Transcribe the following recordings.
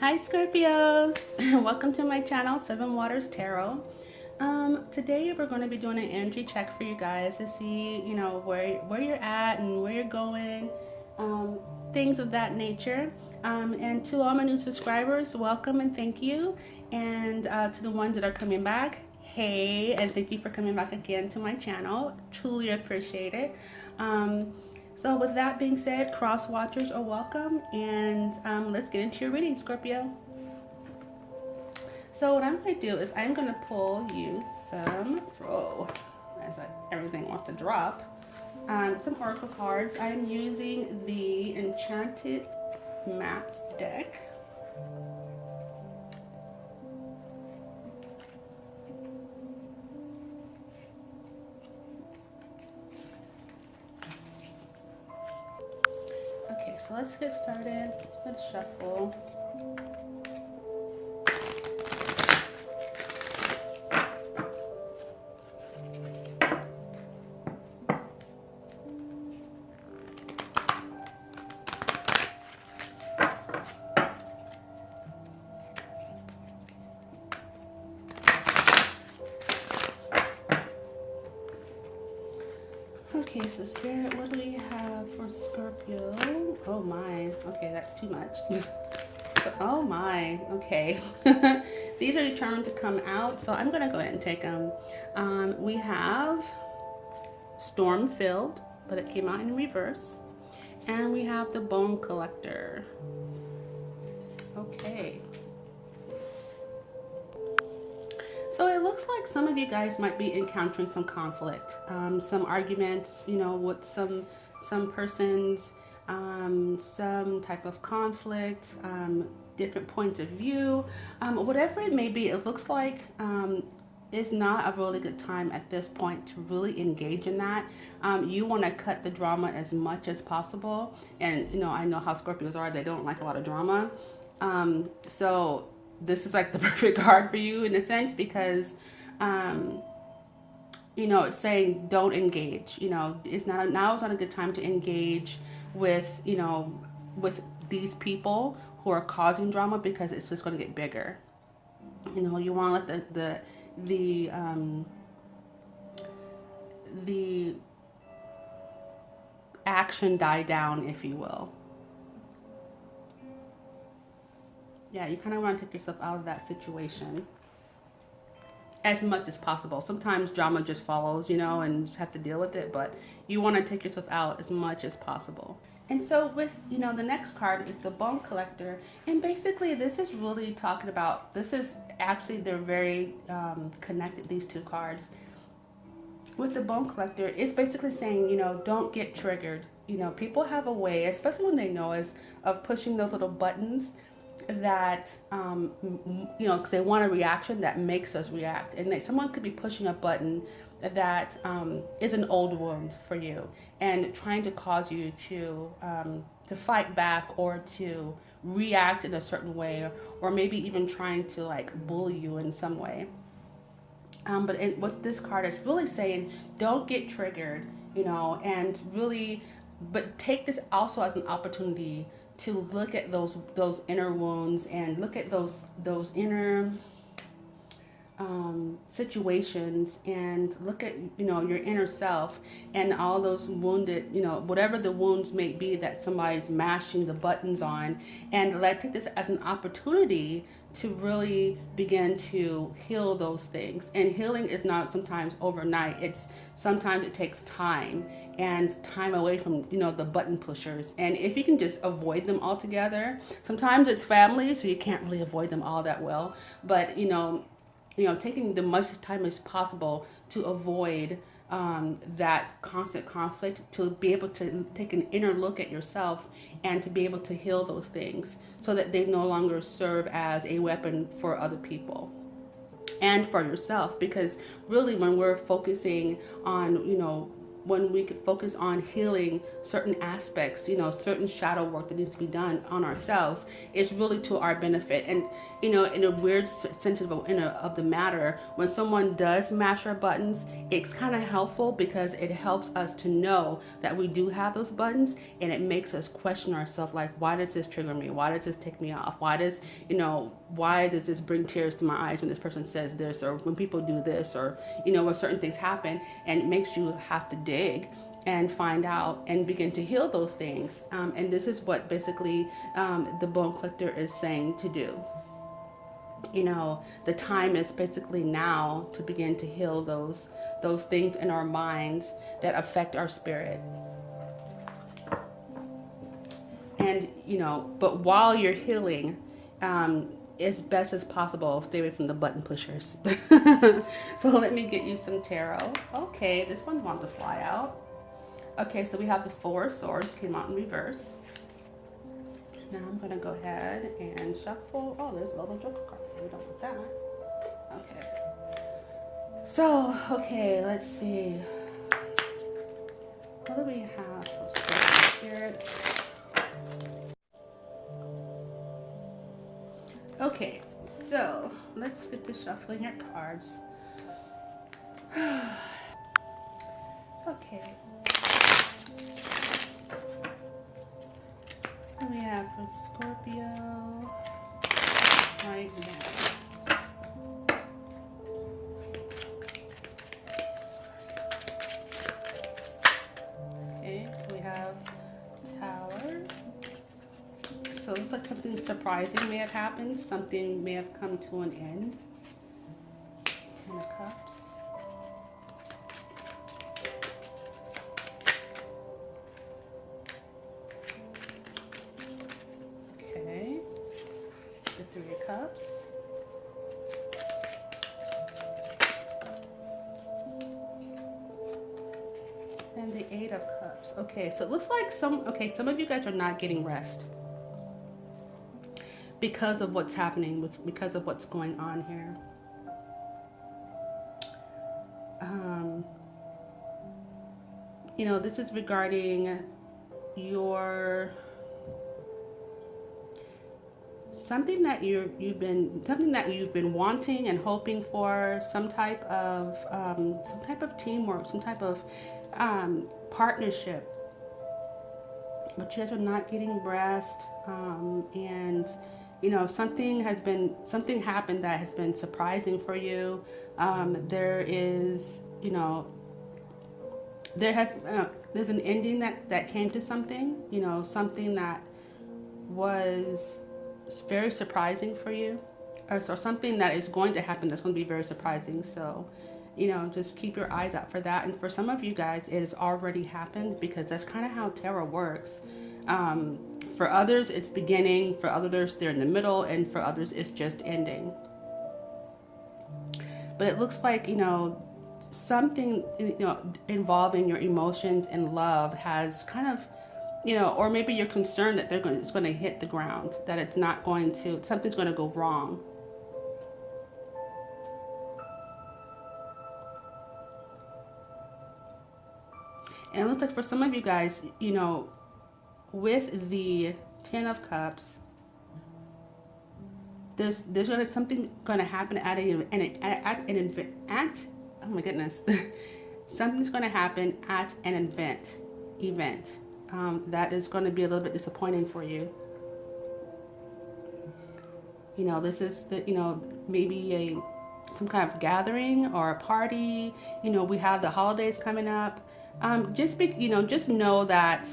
Hi Scorpios! Welcome to my channel, Seven Waters Tarot. Today we're going to be doing an energy check for you guys to see, where you're at and where you're going, things of that nature. And to all my new subscribers, welcome and thank you. And to the ones that are coming back, hey, and thank you for coming back again to my channel. Truly appreciate it. So with that being said, cross watchers are welcome, and let's get into your reading, Scorpio. So what I'm going to do is I'm going to pull you some, as everything wants to drop, some oracle cards. I'm using the Enchanted Maps deck. Okay, so let's get started. Let's shuffle. Okay, so Spirit, what do we have for Scorpio? Oh my, okay, that's too much. Oh my, okay. These are determined to come out, so I'm gonna go ahead and take them. We have Storm-Filled, but it came out in reverse. And we have the Bone Collector. Okay. So it looks like some of you guys might be encountering some conflict, some arguments, with some persons, some type of conflict, different points of view, whatever it may be. It looks like it's not a really good time at this point to really engage in that. You want to cut the drama as much as possible, and I know how Scorpios are; they don't like a lot of drama. So this is like the perfect card for you in a sense, because it's saying don't engage. It's not now is not a good time to engage with with these people who are causing drama, because it's just going to get bigger. You want to let the action die down, if you will. Yeah, you kind of want to take yourself out of that situation as much as possible. Sometimes drama just follows, and you just have to deal with it, but you want to take yourself out as much as possible. And so with, the next card is the Bone Collector. And basically this is really talking about, this is actually, they're very connected, these two cards. With the Bone Collector, it's basically saying, don't get triggered. People have a way, especially when they know us, of pushing those little buttons that because they want a reaction that makes us react, and someone could be pushing a button that is an old wound for you and trying to cause you to fight back or to react in a certain way, or maybe even trying to bully you in some way. But what this card is really saying, don't get triggered, and really, but take this also as an opportunity to look at those inner wounds, and look at those inner situations, and look at your inner self and all those wounded, whatever the wounds may be that somebody's mashing the buttons on, and take this as an opportunity to really begin to heal those things. And healing is not sometimes overnight. Sometimes it takes time, and time away from the button pushers. And if you can just avoid them altogether, sometimes it's family, so you can't really avoid them all that well, but taking the much time as possible to avoid that constant conflict, to be able to take an inner look at yourself and to be able to heal those things, so that they no longer serve as a weapon for other people and for yourself. Because really, when we're focusing on when we could focus on healing certain aspects, you know, certain shadow work that needs to be done on ourselves, it's really to our benefit. And, you know, in a weird sense of the matter, when someone does mash our buttons, it's kind of helpful because it helps us to know that we do have those buttons, and it makes us question ourselves, like, why does this trigger me? Why does this tick me off? Why does, you know, why does this bring tears to my eyes when this person says this, or when people do this, or, you know, when certain things happen, and it makes you have to dig and find out and begin to heal those things. And this is what basically the bone collector is saying to do. You know, the time is basically now to begin to heal those things in our minds that affect our spirit. And, you know, but while you're healing, as best as possible, stay away from the button pushers. So let me get you some tarot. Okay, this one wanted to fly out. Okay, so we have the Four of Swords, came out in reverse. Now I'm going to go ahead and shuffle. Oh, there's a little joker card. We don't want that. Okay. So, okay, let's see. What do we have for Spirit? Okay, so let's get to shuffling your cards. Okay. What do we have for Scorpio right now? Okay, so we have Tower. So it looks like something surprising may have happened. Something may have come to an end. Ten of Cups. Okay. The Three of Cups. And the Eight of Cups. Okay, so it looks like some of you guys are not getting rest because of what's happening, because of what's going on here. You know, this is regarding your something that you've been wanting and hoping for, some type of teamwork, some type of partnership, but you guys are not getting rest, and you know, something happened that has been surprising for you. There is, you know, there's an ending that came to something, you know, something that was very surprising for you, or something that is going to happen that's going to be very surprising. So, you know, just keep your eyes out for that. And for some of you guys, it has already happened, because that's kind of how tarot works. For others, it's beginning. For others, they're in the middle. And for others, it's just ending. But it looks like, you know, something, you know, involving your emotions and love has kind of, you know, or maybe you're concerned that it's going to hit the ground, that it's not going to, something's going to go wrong. And it looks like for some of you guys, you know, with the Ten of Cups, there's something going to happen at an event. Oh my goodness, something's going to happen at an event that is going to be a little bit disappointing for you. You know, this is maybe some kind of gathering or a party. You know, we have the holidays coming up. Just know that,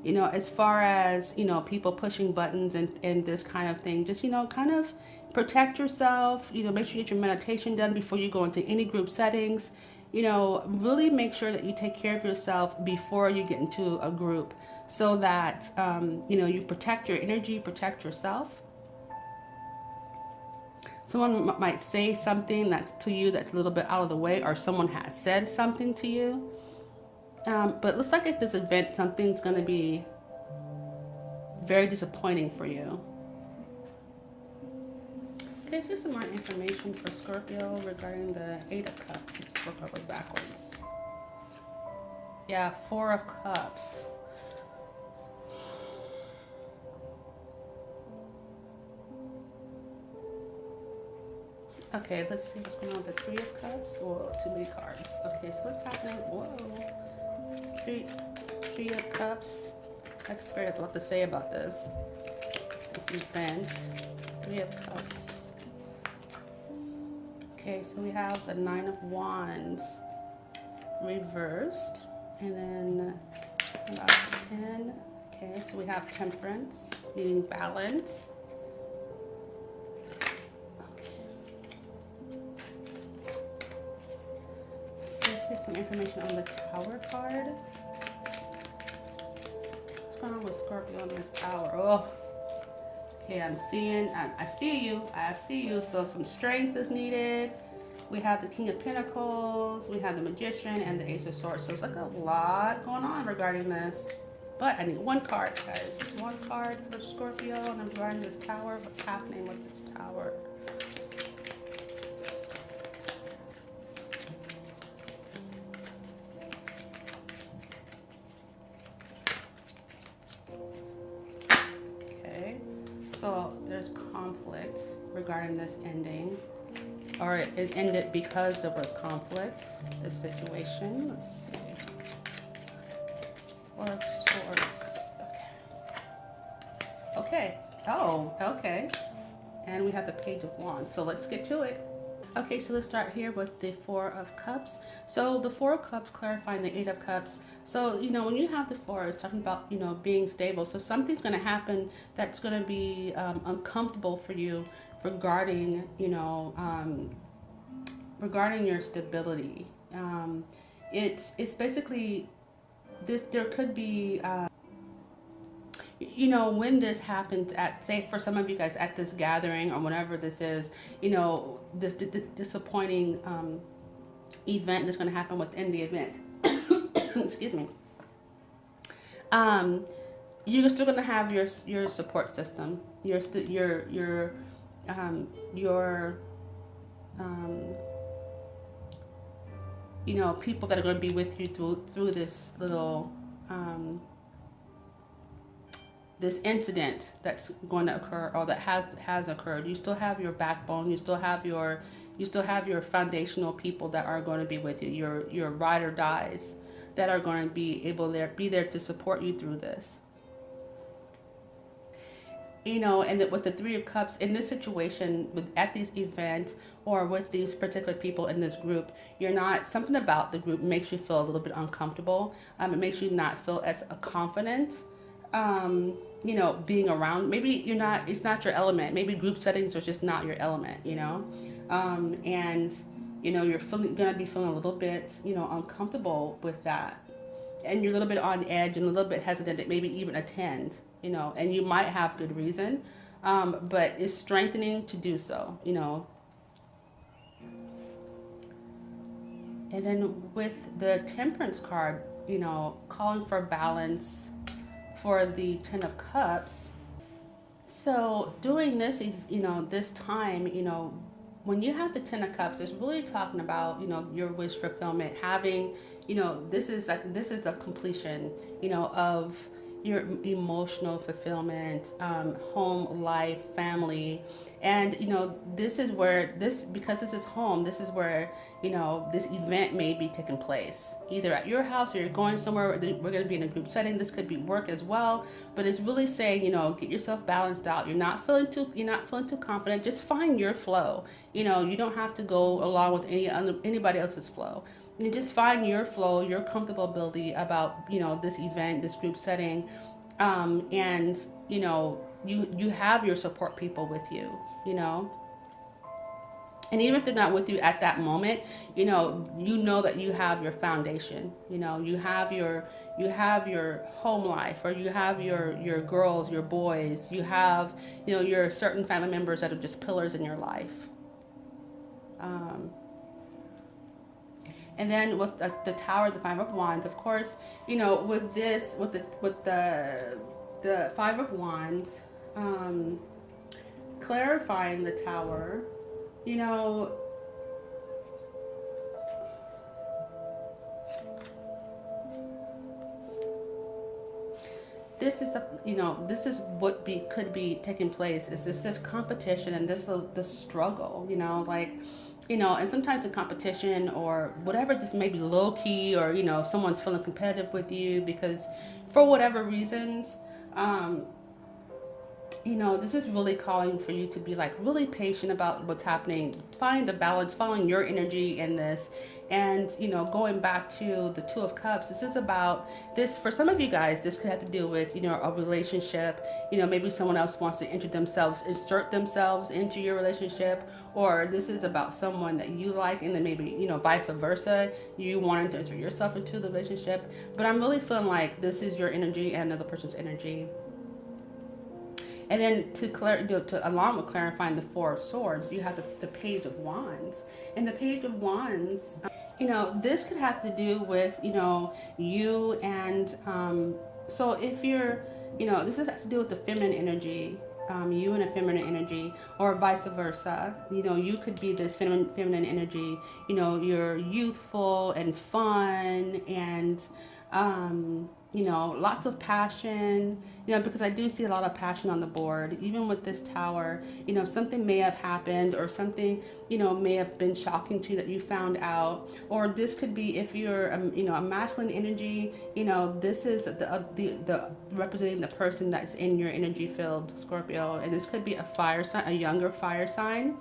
you know, as far as, you know, people pushing buttons and this kind of thing, just, you know, kind of protect yourself. You know, make sure you get your meditation done before you go into any group settings. You know, really make sure that you take care of yourself before you get into a group, so that, you know, you protect your energy, protect yourself. Someone might say something that's to you that's a little bit out of the way, or someone has said something to you. But it looks like at this event, something's going to be very disappointing for you. Okay, so some more information for Scorpio regarding the Eight of Cups. Let's work our way backwards. Yeah, Four of Cups. Okay, let's see what's going on with the Three of Cups. Whoa, too many cards. Okay, so what's happening? Whoa. Three of Cups. Like Spirit has a lot to say about this event. Three of Cups. Okay, so we have the Nine of Wands reversed. And then about 10. Okay, so we have Temperance, needing balance. Get some information on the Tower card. What's going on with Scorpio on this Tower? Oh, okay. I see you. I see you. So some strength is needed. We have the King of Pentacles. We have the Magician and the Ace of Swords. So it's like a lot going on regarding this. But I need one card, guys. Just one card for Scorpio, and I'm regarding this Tower. What's happening with this Tower? So there's conflict regarding this ending, or it ended because there was conflict, this situation. Let's see. Four of Swords. Okay. Oh, okay. And we have the Page of Wands. So let's get to it. Okay, so let's start here with the Four of Cups. So the Four of Cups clarifying the Eight of Cups. So, you know, when you have the Four, it's talking about, you know, being stable. So something's going to happen that's going to be uncomfortable for you regarding, you know, regarding your stability. It's basically this, there could be, you know, when this happens at, say, for some of you guys at this gathering or whatever this is, you know, this disappointing event that's going to happen within the event. Excuse me. You're still going to have your support system, your you know, people that are going to be with you through this little this incident that's going to occur, or that has occurred. You still have your backbone. You still have your foundational people that are going to be with you. Your ride or dies that are going to be there to support you through this. You know, and with the Three of Cups in this situation, at these events or with these particular people in this group, you're not, something about the group makes you feel a little bit uncomfortable. It makes you not feel as confident. You know, being around, maybe it's not your element. Maybe group settings are just not your element, you know. And you know, you're gonna be feeling a little bit, you know, uncomfortable with that, and you're a little bit on edge and a little bit hesitant to maybe even attend, you know, and you might have good reason, but it's strengthening to do so, you know. And then with the Temperance card, you know, calling for balance for the Ten of Cups. So doing this, you know, this time, you know, when you have the Ten of Cups, it's really talking about, you know, your wish fulfillment, having, you know, this is the completion, you know, of your emotional fulfillment, home life, family. And, you know, this is where because this is home, this is where, you know, this event may be taking place, either at your house or you're going somewhere. We're going to be in a group setting. This could be work as well, but it's really saying, you know, get yourself balanced out. You're not feeling too confident. Just find your flow. You know, you don't have to go along with anybody else's flow. You just find your flow, your comfortability about, you know, this event, this group setting, and, you know, you have your support people with you, you know. And even if they're not with you at that moment, you know that you have your foundation. You know, you have your home life, or you have your girls, your boys. You have, you know, your certain family members that are just pillars in your life. And then with the Tower, the Five of Wands, of course, you know, with the Five of Wands, clarifying the Tower, you know, this is this is what could be taking place. Is this competition and this struggle, like, and sometimes a competition or whatever, just maybe low key, or someone's feeling competitive with you because for whatever reasons. This is really calling for you to be like really patient about what's happening. Find the balance, following your energy in this. And, going back to the Two of Cups, this is about this. For some of you guys, this could have to do with, a relationship. Maybe someone else wants to insert themselves into your relationship. Or this is about someone that you like, and then maybe, vice versa. You wanting to insert yourself into the relationship. But I'm really feeling like this is your energy and another person's energy. And then along with clarifying the Four of Swords, you have the Page of Wands. And the Page of Wands, this could have to do with, you and, so if you're, this has to do with the feminine energy, you and a feminine energy, or vice versa. You could be this feminine energy, you're youthful and fun and, lots of passion, because I do see a lot of passion on the board. Even with this Tower, something may have happened, or something, may have been shocking to you that you found out. Or this could be, if you're, a masculine energy, this is the representing the person that's in your energy field, Scorpio. And this could be a fire sign, a younger fire sign.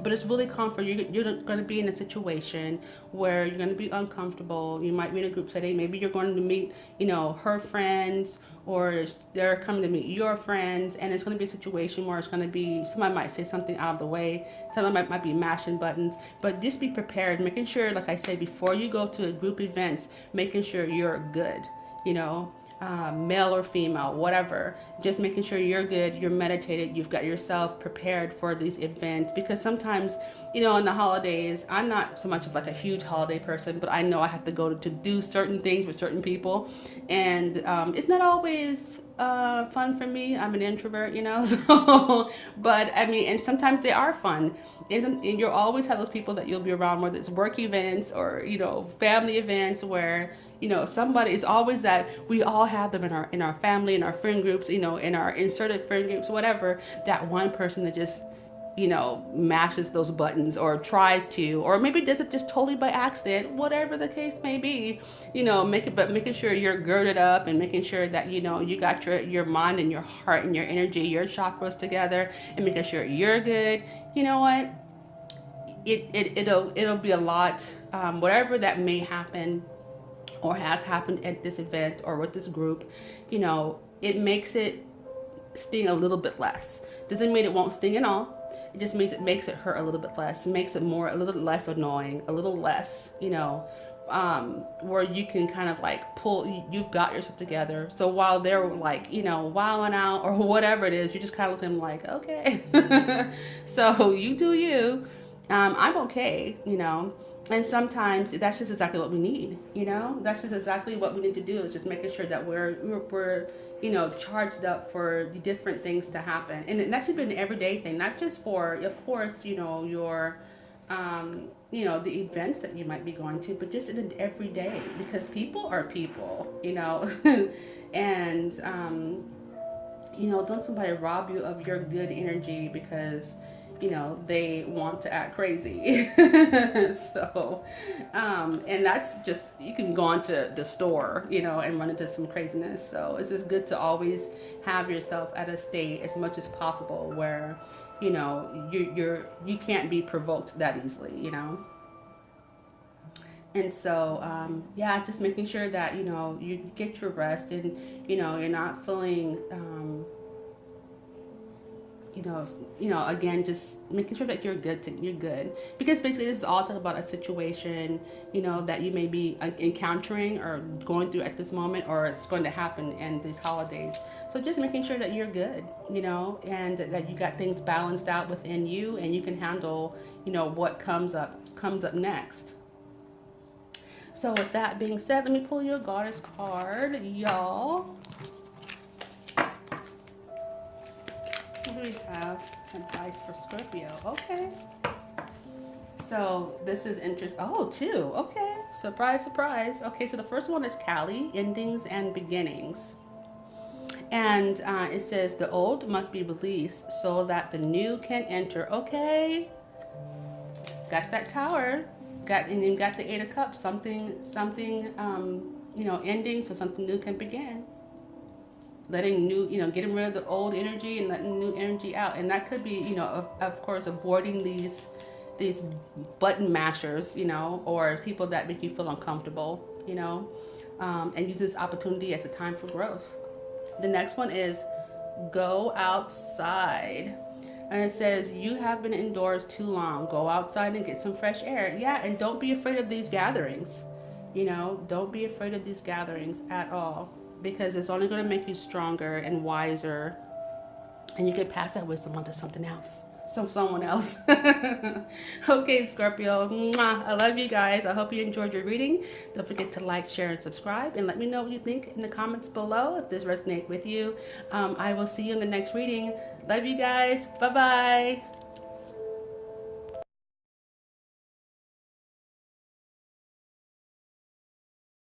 But it's really comfort. You're going to be in a situation where you're going to be uncomfortable. You might be in a group setting. Maybe you're going to meet, her friends, or they're coming to meet your friends. And it's going to be a situation where it's going to be, somebody might say something out of the way. Somebody might be mashing buttons. But just be prepared, making sure, like I said, before you go to a group events, making sure you're good, male or female, whatever, just making sure you're good, you're meditated, you've got yourself prepared for these events. Because sometimes, in the holidays, I'm not so much of like a huge holiday person, but I know I have to go to do certain things with certain people, and it's not always fun for me. I'm an introvert, so, but I mean, and sometimes they are fun. And you'll always have those people that you'll be around, whether it's work events or, family events, where, somebody is always that. We all have them in our family, in our friend groups, in our inserted friend groups, whatever, that one person that just, mashes those buttons, or tries to, or maybe does it just totally by accident, whatever the case may be, making sure you're girded up, and making sure that, you got your mind and your heart and your energy, your chakras together, and making sure you're good. You know what? It'll be a lot, whatever that may happen or has happened at this event or with this group, it makes it sting a little bit less. Doesn't mean it won't sting at all. It just means it makes it hurt a little bit less. It makes it a little less annoying, a little less, where you can kind of like you've got yourself together. So while they're like, wilding out or whatever it is, you just kind of look at them like, okay, so you do you. I'm okay, and sometimes that's just exactly what we need, that's just exactly what we need to do, is just making sure that we're charged up for different things to happen. And that should be an everyday thing, not just for, of course, your, the events that you might be going to, but just in an everyday, because people are people, and, don't somebody rob you of your good energy because they want to act crazy. So, and that's just, you can go onto the store, and run into some craziness. So it's just good to always have yourself at a state as much as possible where, you can't be provoked that easily, And so, yeah, just making sure that, you get your rest, and, you're not feeling, again, just making sure that you're good. Because basically this is all talking about a situation, that you may be encountering or going through at this moment, or it's going to happen in these holidays. So just making sure that you're good, and that you got things balanced out within you, and you can handle, what comes up next. So with that being said, let me pull you a Goddess card, y'all. We have advice for Scorpio. Okay. So this is interesting. Oh, two. Okay. Surprise, surprise. Okay, so the first one is Cali, endings and beginnings. And it says the old must be released so that the new can enter. Okay, got that tower, and then got the Eight of Cups. Something, ending so something new can begin. Letting new, getting rid of the old energy and letting new energy out. And that could be, of course, avoiding these button mashers, or people that make you feel uncomfortable, and use this opportunity as a time for growth. The next one is go outside. And it says, you have been indoors too long. Go outside and get some fresh air. Yeah, and don't be afraid of these gatherings. Don't be afraid of these gatherings at all, because it's only going to make you stronger and wiser. And you can pass that wisdom on to something else. Someone else. Okay, Scorpio. Mwah. I love you guys. I hope you enjoyed your reading. Don't forget to like, share, and subscribe. And let me know what you think in the comments below if this resonates with you. I will see you in the next reading. Love you guys. Bye-bye.